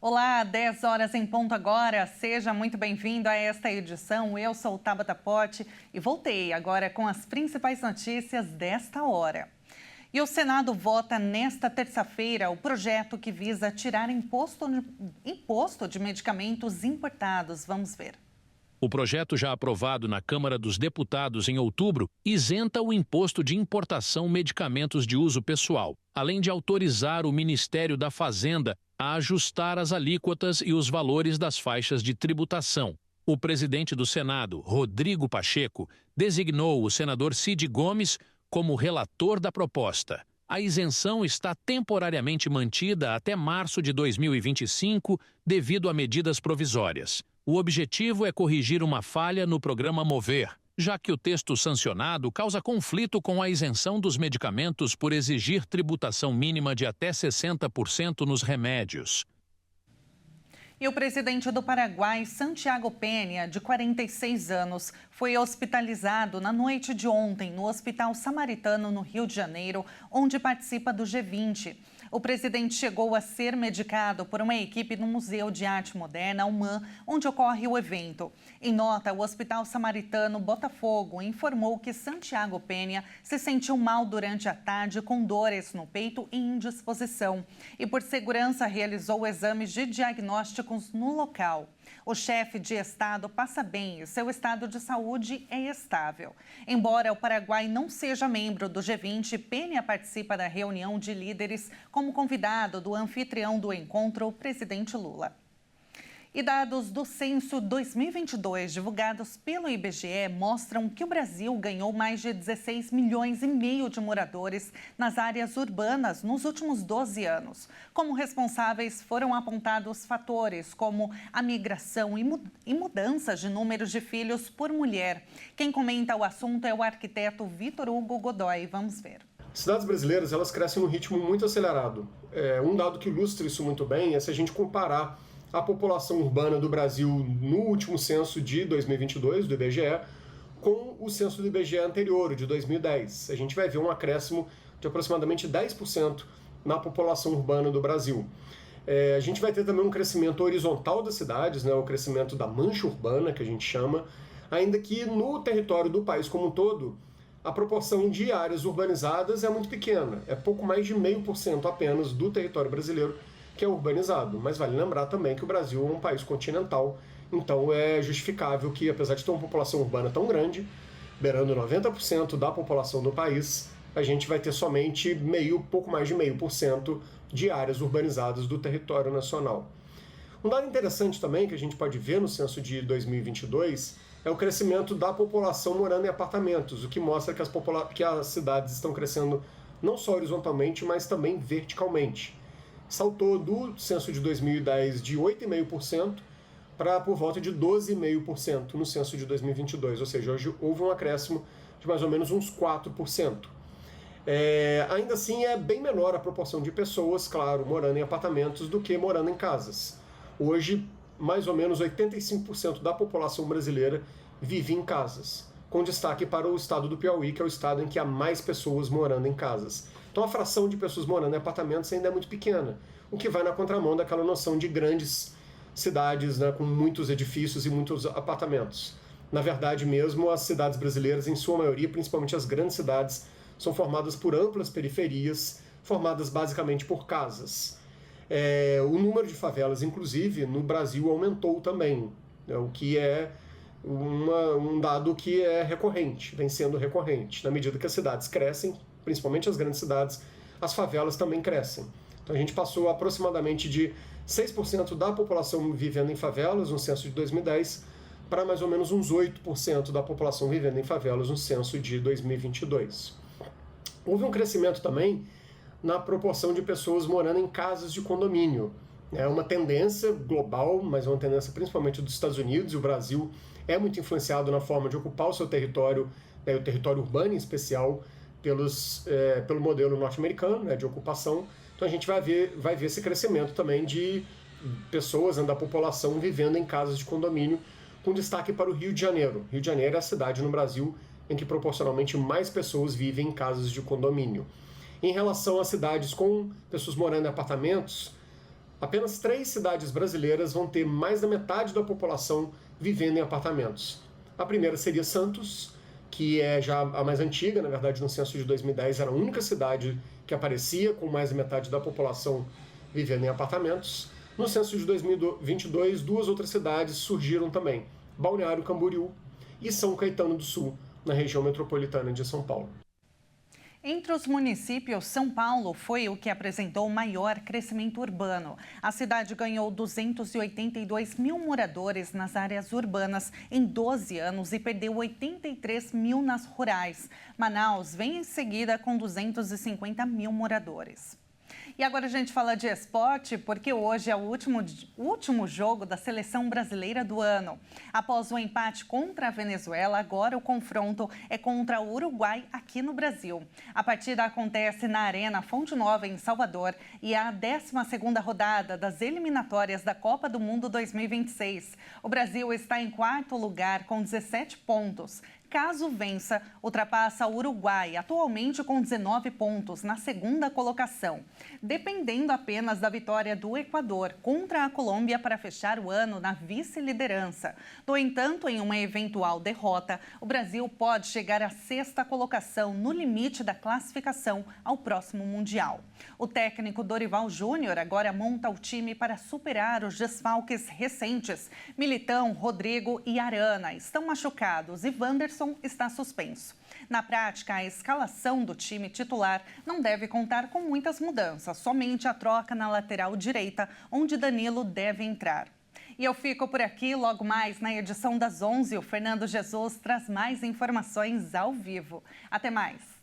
Olá, 10 horas em ponto agora. Seja muito bem-vindo a esta edição. Eu sou Tabata Pote e voltei agora com as principais notícias desta hora. E o Senado vota nesta terça-feira o projeto que visa tirar imposto de medicamentos importados. Vamos ver. O projeto, já aprovado na Câmara dos Deputados em outubro, isenta o imposto de importação medicamentos de uso pessoal, além de autorizar o Ministério da Fazenda a ajustar as alíquotas e os valores das faixas de tributação. O presidente do Senado, Rodrigo Pacheco, designou o senador Cid Gomes como relator da proposta. A isenção está temporariamente mantida até março de 2025 devido a medidas provisórias. O objetivo é corrigir uma falha no programa Mover, já que o texto sancionado causa conflito com a isenção dos medicamentos por exigir tributação mínima de até 60% nos remédios. E o presidente do Paraguai, Santiago Peña, de 46 anos, foi hospitalizado na noite de ontem no Hospital Samaritano, no Rio de Janeiro, onde participa do G20. O presidente chegou a ser medicado por uma equipe no Museu de Arte Moderna, UMAN, onde ocorre o evento. Em nota, o Hospital Samaritano Botafogo informou que Santiago Peña se sentiu mal durante a tarde, com dores no peito e indisposição. E, por segurança, realizou exames de diagnósticos no local. O chefe de Estado passa bem e seu estado de saúde é estável. Embora o Paraguai não seja membro do G20, Peña participa da reunião de líderes como convidado do anfitrião do encontro, o presidente Lula. E dados do Censo 2022, divulgados pelo IBGE, mostram que o Brasil ganhou mais de 16 milhões e meio de moradores nas áreas urbanas nos últimos 12 anos. Como responsáveis, foram apontados fatores como a migração e mudanças de números de filhos por mulher. Quem comenta o assunto é o arquiteto Vitor Hugo Godoy. Vamos ver. Cidades brasileiras, elas crescem num ritmo muito acelerado. Um dado que ilustra isso muito bem é se a gente comparar a população urbana do Brasil no último censo de 2022, do IBGE, com o censo do IBGE anterior, de 2010. A gente vai ver um acréscimo de aproximadamente 10% na população urbana do Brasil. A gente vai ter também um crescimento horizontal das cidades, né, o crescimento da mancha urbana, que a gente chama, ainda que no território do país como um todo, a proporção de áreas urbanizadas é muito pequena, é pouco mais de 0,5% apenas do território brasileiro que é urbanizado, mas vale lembrar também que o Brasil é um país continental, então é justificável que, apesar de ter uma população urbana tão grande, beirando 90% da população do país, a gente vai ter somente pouco mais de 0,5% de áreas urbanizadas do território nacional. Um dado interessante também que a gente pode ver no censo de 2022 é o crescimento da população morando em apartamentos, o que mostra que as cidades estão crescendo não só horizontalmente, mas também verticalmente. Saltou do censo de 2010 de 8,5% para por volta de 12,5% no censo de 2022, ou seja, hoje houve um acréscimo de mais ou menos uns 4%. Ainda assim é bem menor a proporção de pessoas, claro, morando em apartamentos do que morando em casas. Hoje, mais ou menos 85% da população brasileira vive em casas, com destaque para o estado do Piauí, que é o estado em que há mais pessoas morando em casas. Então a fração de pessoas morando em apartamentos ainda é muito pequena, o que vai na contramão daquela noção de grandes cidades, né, com muitos edifícios e muitos apartamentos. Na verdade mesmo, as cidades brasileiras, em sua maioria, principalmente as grandes cidades, são formadas por amplas periferias, formadas basicamente por casas. O número de favelas, inclusive, no Brasil aumentou também, né, o que é um dado que é recorrente, vem sendo recorrente. Na medida que as cidades crescem, principalmente as grandes cidades, as favelas também crescem. Então a gente passou aproximadamente de 6% da população vivendo em favelas no censo de 2010 para mais ou menos uns 8% da população vivendo em favelas no censo de 2022. Houve um crescimento também na proporção de pessoas morando em casas de condomínio. É uma tendência global, mas é uma tendência principalmente dos Estados Unidos, e o Brasil é muito influenciado na forma de ocupar o seu território, o território urbano em especial, pelo modelo norte-americano, né, de ocupação. Então a gente vai ver esse crescimento também de pessoas, né, da população vivendo em casas de condomínio, com destaque para o Rio de Janeiro. Rio de Janeiro é a cidade no Brasil em que proporcionalmente mais pessoas vivem em casas de condomínio. Em relação às cidades com pessoas morando em apartamentos, Apenas 3 cidades brasileiras vão ter mais da metade da população vivendo em apartamentos. A primeira seria Santos, que é já a mais antiga, na verdade no censo de 2010 era a única cidade que aparecia com mais da metade da população vivendo em apartamentos. No censo de 2022, 2 outras cidades surgiram também, Balneário Camboriú e São Caetano do Sul, na região metropolitana de São Paulo. Entre os municípios, São Paulo foi o que apresentou o maior crescimento urbano. A cidade ganhou 282 mil moradores nas áreas urbanas em 12 anos e perdeu 83 mil nas rurais. Manaus vem em seguida com 250 mil moradores. E agora a gente fala de esporte, porque hoje é o último jogo da seleção brasileira do ano. Após o empate contra a Venezuela, agora o confronto é contra o Uruguai aqui no Brasil. A partida acontece na Arena Fonte Nova, em Salvador, e é a 12ª rodada das eliminatórias da Copa do Mundo 2026. O Brasil está em 4º lugar com 17 pontos. Caso vença, ultrapassa o Uruguai, atualmente com 19 pontos, na 2ª colocação, dependendo apenas da vitória do Equador contra a Colômbia para fechar o ano na vice-liderança. No entanto, em uma eventual derrota, o Brasil pode chegar à 6ª colocação, no limite da classificação ao próximo Mundial. O técnico Dorival Júnior agora monta o time para superar os desfalques recentes. Militão, Rodrigo e Arana estão machucados e Wanderson está suspenso. Na prática, a escalação do time titular não deve contar com muitas mudanças, somente a troca na lateral direita, onde Danilo deve entrar. E eu fico por aqui, logo mais na edição das 11, o Fernando Jesus traz mais informações ao vivo. Até mais!